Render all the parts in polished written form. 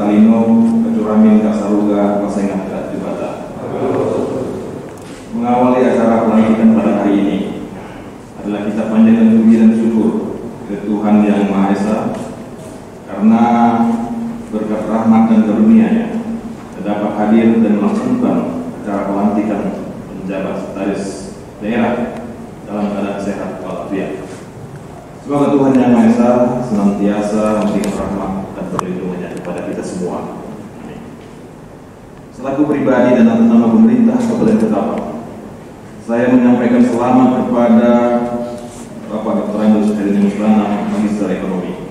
Kalino, Kecuramin, Kasaruga, Pasengan, Jubata. Mengawali acara pelantikan pada hari ini adalah kita panjatkan puji dan syukur ke Tuhan Yang Maha Esa karena berkat rahmat dan karunia-Nya dapat hadir dan melangsungkan acara pelantikan penjabat sekretaris daerah dalam keadaan sehat walafiat. Semoga Tuhan Yang Maha Esa senantiasa memberikan rahmat dan perlindungannya kepada kita semua. Amin. Selaku pribadi dan atas nama pemerintah Kabupaten Ketapang, saya menyampaikan selamat kepada Bapak Dr. Andus Heri Musbana, Magister Ekonomi.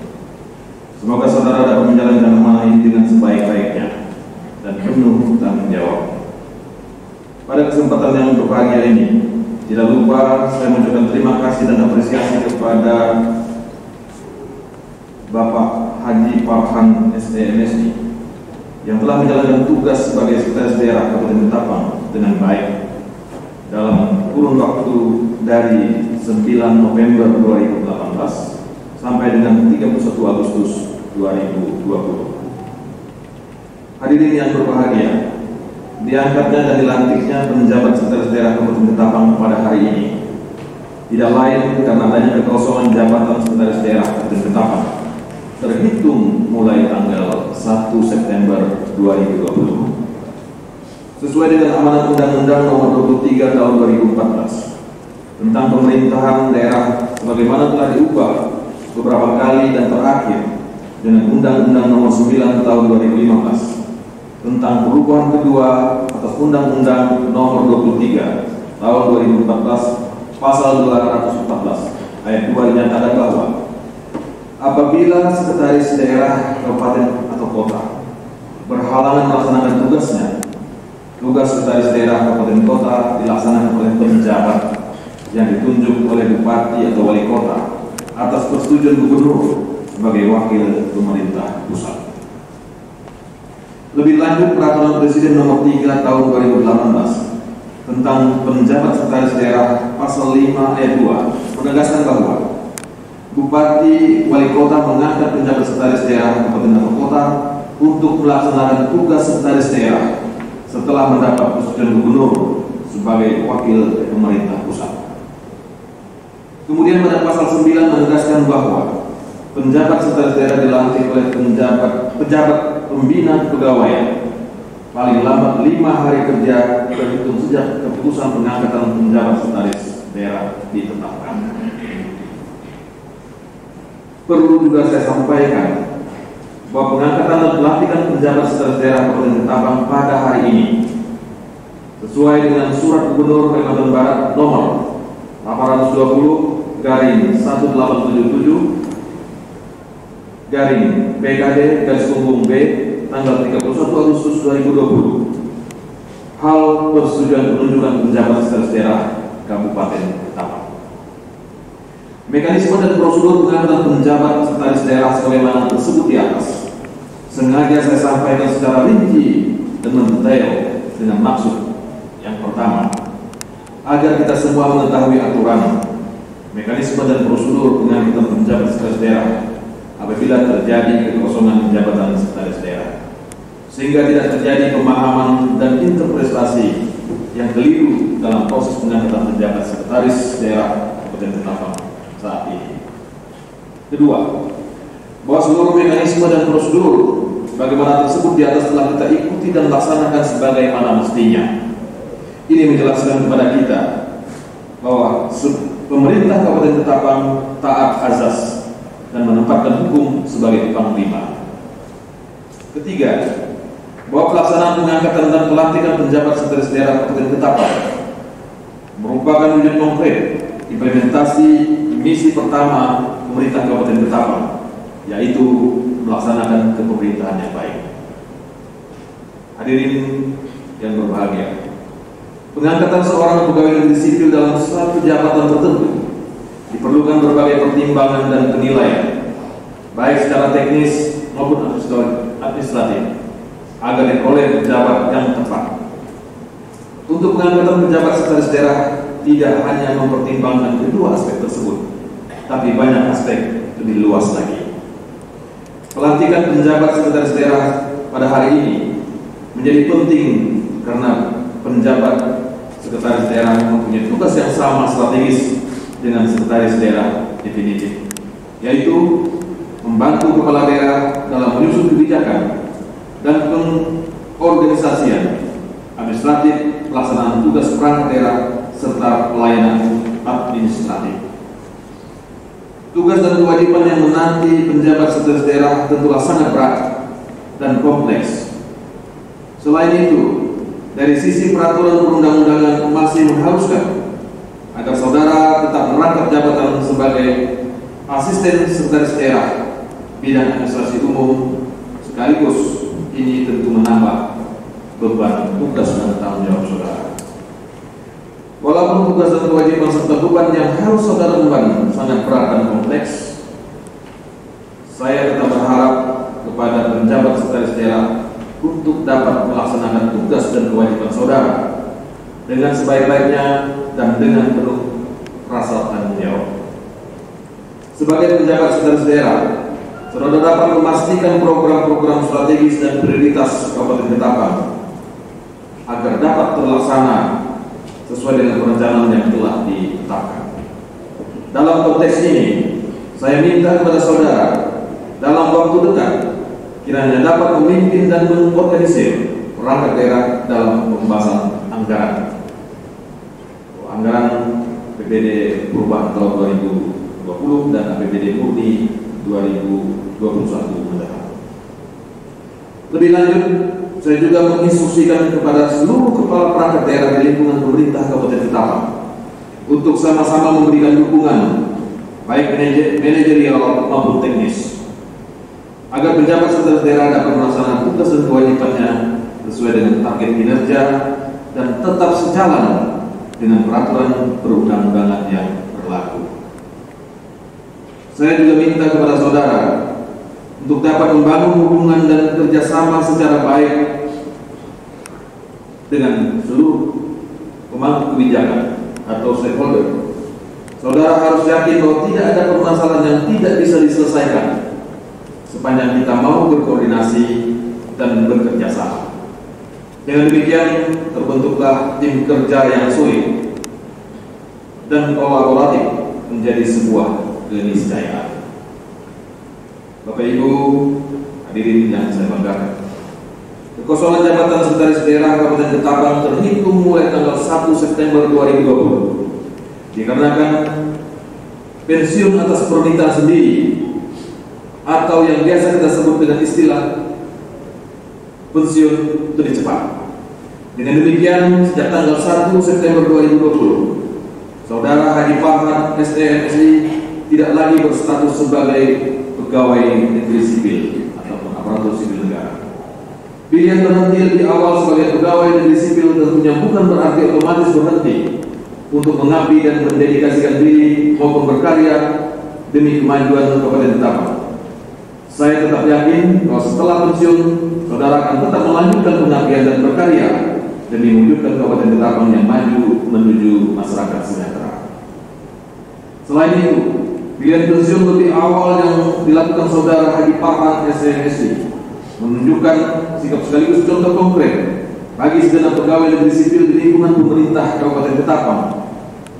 Semoga saudara dapat menjalankan amanah ini dengan sebaik-baiknya dan penuh tanggung jawab. Pada kesempatan yang berbahagia ini, tidak lupa saya mengucapkan terima kasih dan apresiasi kepada Bapak Haji Farhan SDMSI yang telah menjalankan tugas sebagai Sekretaris Daerah Kabupaten Ketapang dengan baik dalam kurun waktu dari 9 November 2018 sampai dengan 31 Agustus 2020. Hadirin yang berbahagia, diangkatnya dan dilantiknya penjabat Sekretaris Daerah Kabupaten Ketapang pada hari ini tidak lain karena adanya kekosongan jabatan Sekretaris Daerah Kabupaten Ketapang terhitung mulai tanggal 1 September 2020 sesuai dengan amanat Undang-Undang Nomor 23 Tahun 2014 tentang pemerintahan daerah sebagaimana telah diubah beberapa kali dan terakhir dengan Undang-Undang Nomor 9 Tahun 2015 tentang perubahan kedua atas Undang-Undang Nomor 23 Tahun 2014 Pasal 214 Ayat 2 dinyatakan bahwa apabila Sekretaris Daerah Kabupaten atau Kota berhalangan melaksanakan tugasnya, tugas Sekretaris Daerah Kabupaten Kota dilaksanakan oleh penjabat yang ditunjuk oleh Bupati atau Wali Kota atas persetujuan Gubernur sebagai wakil pemerintah pusat. Lebih lanjut, Peraturan Presiden Nomor 3 Tahun 2018 tentang penjabat Sekretaris Daerah Pasal 5 Ayat 2 menegaskan bahwa Bupati Wali Kota mengangkat penjabat Sekretaris Daerah Kabupaten atau Kota untuk melaksanakan tugas Sekretaris Daerah setelah mendapat persetujuan Gubernur sebagai wakil pemerintah pusat. Kemudian pada Pasal 9 menegaskan bahwa penjabat Sekretaris Daerah dilantik oleh pejabat pembina kepegawaian paling lambat 5 hari kerja terhitung sejak keputusan pengangkatan penjabat Sekretaris Daerah ditetapkan. Perlu juga saya sampaikan bahwa pengangkatan dan pelantikan penjabat Sekretaris Daerah Kabupaten Ketapang pada hari ini sesuai dengan Surat Gubernur Kalimantan Barat Nomor 820/1877 PKD/B tanggal 31 Agustus 2020 hal persetujuan penunjukan penjabat Sekretaris Daerah Kabupaten Ketapang. Mekanisme dan prosedur pengangkatan penjabat Sekretaris Daerah sebagaimana tersebut di atas sengaja saya sampaikan secara rinci dan mendetail dengan maksud yang pertama, agar kita semua mengetahui aturan, mekanisme dan prosedur pengangkatan penjabat Sekretaris Daerah apabila terjadi kekosongan jabatan Sekretaris Daerah, sehingga tidak terjadi pemahaman dan interpretasi yang keliru dalam proses pengangkatan penjabat Sekretaris Daerah Kabupaten Ketapang saat ini. Kedua, bahwa seluruh mekanisme dan prosedur bagaimana tersebut di atas telah kita ikuti dan laksanakan sebagaimana mestinya. Ini menjelaskan kepada kita bahwa pemerintah Kabupaten Ketapang taat azas dan menempatkan hukum sebagai panglima. Ketiga, bahwa pelaksanaan pengangkatan dan pelantikan penjabat Sekretaris Daerah Kabupaten Ketapang merupakan wujud konkret implementasi misi pertama pemerintah Kabupaten Ketapang, yaitu melaksanakan kepemerintahan yang baik. Hadirin yang berbahagia, pengangkatan seorang pegawai negeri sipil dalam suatu jabatan tertentu diperlukan berbagai pertimbangan dan penilaian, baik secara teknis maupun administratif, agar diperoleh pejabat yang tepat. Untuk pengangkatan pejabat Sekretaris Daerah tidak hanya mempertimbangkan kedua aspek tersebut, tapi banyak aspek lebih luas lagi. Pelantikan penjabat Sekretaris Daerah pada hari ini menjadi penting karena penjabat sekretaris daerah mempunyai tugas yang sama strategis dengan sekretaris daerah definitif, yaitu membantu kepala daerah dalam menyusun kebijakan dan pengorganisasian administratif, pelaksanaan tugas perangkat daerah, serta pelayanan administratif. Tugas dan kewajiban yang menanti penjabat sekretaris daerah tentulah sangat berat dan kompleks. Selain itu, dari sisi peraturan perundang-undangan masih mengharuskan agar saudara tetap merangkap jabatan sebagai asisten sekretaris daerah bidang administrasi umum, sekaligus ini tentu menambah beban tugas dan tanggung jawab saudara. Walaupun tugas dan kewajiban serta beban yang harus saudara emban sangat berat dan kompleks, saya tetap berharap kepada penjabat sekretaris daerah untuk dapat melaksanakan tugas dan kewajiban saudara dengan sebaik-baiknya dan dengan penuh rasa tanggung jawab. Sebagai penjabat sekretaris daerah, saudara dapat memastikan program-program strategis dan prioritas Kabupaten Ketapang agar dapat terlaksana sesuai dengan perencanaan yang telah ditetapkan. Dalam konteks ini, saya minta kepada saudara dalam waktu dekat kiranya dapat memimpin dan mengorganisir perangkat daerah dalam pembahasan anggaran APBD perubahan tahun 2020 dan APBD murni 2021 mendatang. Lebih lanjut, saya juga menginstruksikan kepada seluruh kepala perangkat daerah di lingkungan pemerintah Kabupaten Ketapang untuk sama-sama memberikan dukungan baik manajerial maupun teknis agar penjabat sekretaris daerah dapat melaksanakan tugas dan kewajibannya sesuai dengan target kinerja dan tetap sejalan dengan peraturan perundang-undangan yang berlaku. Saya juga minta kepada saudara untuk dapat membangun hubungan dan kerjasama secara baik dengan seluruh pemangku kebijakan atau stakeholder. Saudara harus yakin bahwa tidak ada permasalahan yang tidak bisa diselesaikan sepanjang kita mau berkoordinasi dan bekerja sama. Dengan demikian terbentuklah tim kerja yang solid dan kolaboratif menjadi sebuah keniscayaan. Bapak Ibu hadirin yang saya banggakan, kekosongan jabatan sekretaris daerah Kabupaten Ketapang terhitung mulai tanggal 1 September 2020 dikarenakan pensiun atas permintaan sendiri atau yang biasa kita sebut dengan istilah pensiun lebih cepat. Dengan demikian, sejak tanggal 1 September 2020, Saudara Haji Farhan STMSI tidak lagi berstatus sebagai pegawai negeri sipil ataupun aparatur sipil negara. Pilihan berhenti lebih awal sebagai pegawai negeri sipil tentunya bukan berarti otomatis berhenti untuk mengabdi dan mendedikasikan diri maupun berkarya demi kemajuan Kabupaten Ketapang. Saya tetap yakin bahwa setelah pensiun, saudara akan tetap melanjutkan pengabdian dan berkarya demi mewujudkan Kabupaten Ketapang yang maju menuju masyarakat sejahtera. Selain itu, pilihan pensiun lebih awal yang dilakukan saudara Haji Farhan STMSI menunjukkan sikap sekaligus contoh konkret bagi segenap pegawai negeri sipil di lingkungan pemerintah Kabupaten Ketapang,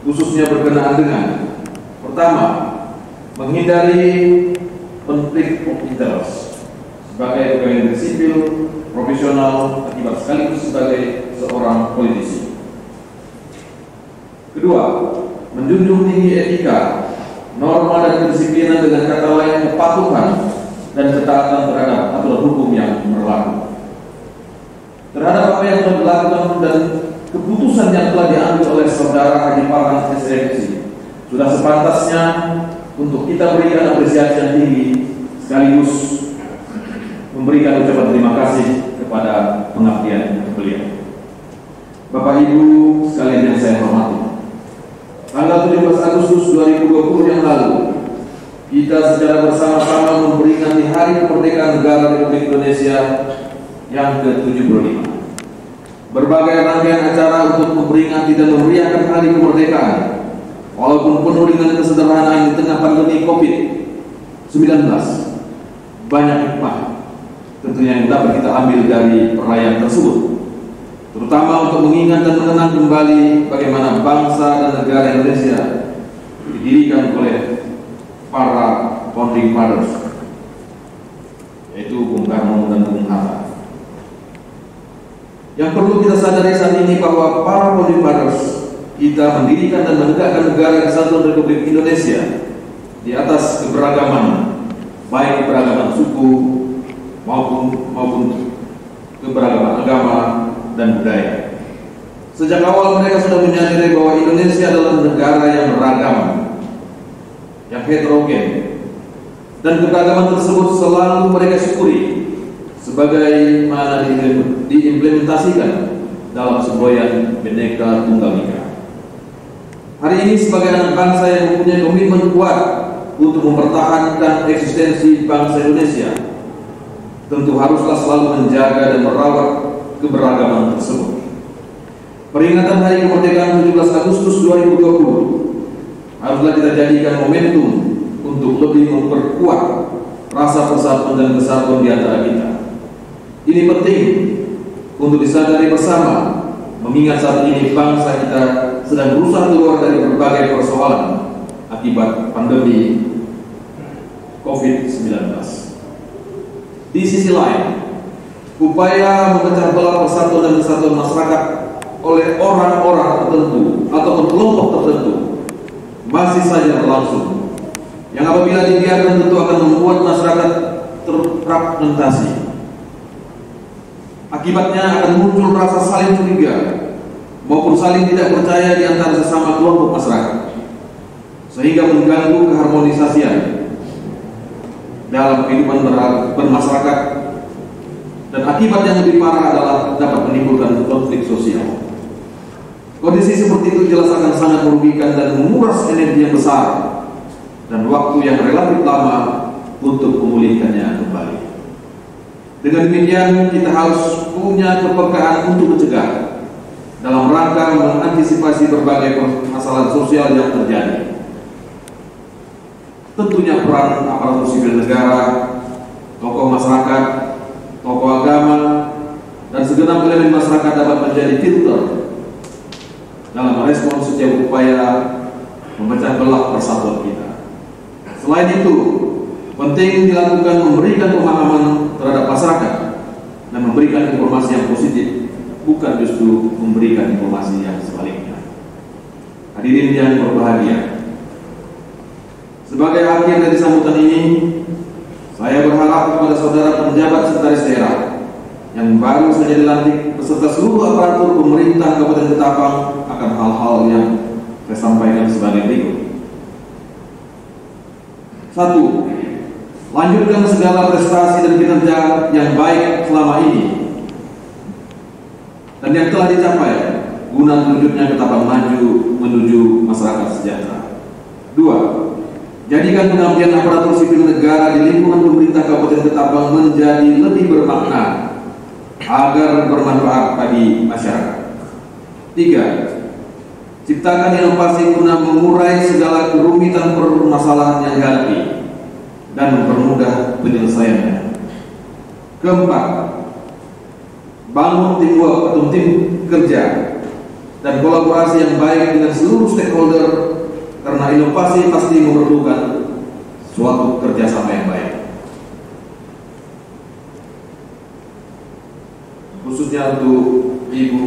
khususnya berkenaan dengan: pertama, menghindari konflik of interest sebagai pegawai negeri sipil profesional akibat sekaligus sebagai seorang politisi. Kedua, menjunjung tinggi etika, norma dan kedisiplinan, dengan kata lain kepatuhan dan ketaatan terhadap aturan hukum yang berlaku. Terhadap apa yang telah dilakukan dan keputusan yang telah diambil oleh saudara Haji Farhan STMSI, sudah sepantasnya untuk kita berikan apresiasi yang tinggi sekaligus memberikan ucapan terima kasih kepada pengabdian beliau. Bapak Ibu sekalian yang saya hormati, tanggal 17 Agustus 2020 yang lalu, kita secara bersama-sama memperingati Hari Kemerdekaan Negara Republik Indonesia yang ke-75. Berbagai rangkaian acara untuk memperingati dan memeriahkan Hari Kemerdekaan, walaupun penuh dengan kesederhanaan di tengah pandemi COVID-19, banyak hikmah tentunya yang dapat kita ambil dari perayaan tersebut, terutama untuk mengingat dan mengenang kembali bagaimana bangsa dan negara Indonesia didirikan oleh para founding fathers, yaitu Bung Karno dan Bung Hatta. Yang perlu kita sadari saat ini bahwa para founding fathers kita mendirikan dan menegakkan negara Kesatuan Republik Indonesia di atas keberagaman, baik keberagaman suku maupun keberagaman agama dan budaya. Sejak awal mereka sudah menyadari bahwa Indonesia adalah negara yang beragam, yang heterogen, dan keberagaman tersebut selalu mereka syukuri sebagaimana diimplementasikan dalam semboyan Bhinneka Tunggal Ika. Hari ini sebagai anak bangsa yang mempunyai komitmen kuat untuk mempertahankan eksistensi bangsa Indonesia, tentu haruslah selalu menjaga dan merawat keberagaman tersebut. Peringatan Hari Kemerdekaan 17 Agustus 2020 haruslah kita jadikan momentum untuk lebih memperkuat rasa persatuan dan kesatuan di antara kita. Ini penting untuk disadari bersama, mengingat saat ini bangsa kita sedang berusaha keluar dari berbagai persoalan akibat pandemi COVID-19. Di sisi lain, upaya memecah belah persatuan dan kesatuan masyarakat oleh orang-orang tertentu ataupun kelompok tertentu masih saja berlangsung, yang apabila dibiarkan tentu akan membuat masyarakat terfragmentasi. Akibatnya akan muncul rasa saling curiga maupun saling tidak percaya di antara sesama kelompok masyarakat, sehingga mengganggu keharmonisasian dalam kehidupan bermasyarakat, dan akibat yang lebih parah adalah dapat menimbulkan konflik sosial. Kondisi seperti itu jelas akan sangat merugikan dan menguras energi yang besar dan waktu yang relatif lama untuk memulihkannya kembali. Dengan demikian, kita harus punya kepekaan untuk mencegah dalam rangka mengantisipasi berbagai permasalahan sosial yang terjadi. Tentunya peran aparatur sipil negara, tokoh masyarakat, tokoh agama, dan segenap elemen masyarakat dapat menjadi filter dalam merespon setiap upaya memecah belah persatuan kita. Selain itu, penting dilakukan memberikan pemahaman terhadap masyarakat dan memberikan informasi yang positif, bukan justru memberikan informasi yang sebaliknya. Hadirin yang berbahagia, sebagai akhir dari sambutan ini, saya berharap kepada saudara penjabat sekretaris daerah yang baru saja dilantik beserta seluruh aparatur pemerintah Kabupaten Ketapang akan hal-hal yang saya sampaikan sebagai berikut. 1. Lanjutkan segala prestasi dan kinerja yang baik selama ini dan yang telah dicapai guna terwujudnya Ketapang maju menuju masyarakat sejahtera. 2. Jadikan pengabdian aparatur sipil negara di lingkungan pemerintah Kabupaten Ketapang menjadi lebih bermakna agar bermanfaat bagi masyarakat. 3. Ciptakan inovasi guna mengurai segala kerumitan permasalahan yang dihadapi dan mempermudah penyelesaiannya. 4. Bangun teamwork atau tim kerja dan kolaborasi yang baik dengan seluruh stakeholder, karena inovasi pasti memerlukan suatu kerjasama yang baik. Khususnya untuk Ibu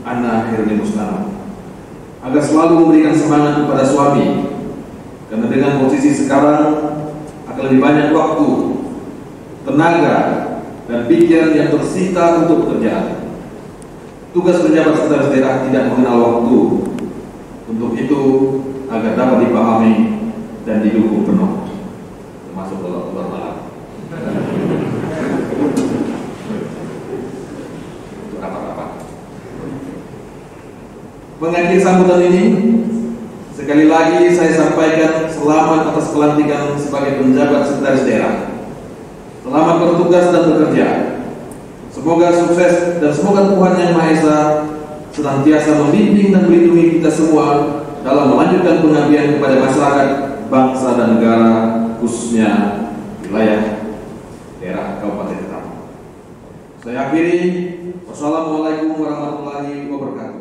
Ana Herni Musnama, agar selalu memberikan semangat kepada suami, karena dengan posisi sekarang akan lebih banyak waktu, tenaga, dan pikiran yang tersita untuk pekerjaan. Tugas penjabat sekretaris daerah tidak mengenal waktu. Untuk itu, agar dapat dipahami dan didukung penuh, termasuk kalau keluar malam. Untuk rapat-rapat. Mengakhiri sambutan ini, sekali lagi saya sampaikan selamat atas pelantikan sebagai penjabat sekretaris daerah. Selamat bertugas dan bekerja. Semoga sukses dan semoga Tuhan Yang Maha Esa senantiasa membimbing dan melindungi kita semua dalam melanjutkan pengabdian kepada masyarakat, bangsa dan negara, khususnya wilayah daerah Kabupaten Ketapang. Saya akhiri. Wassalamualaikum warahmatullahi wabarakatuh.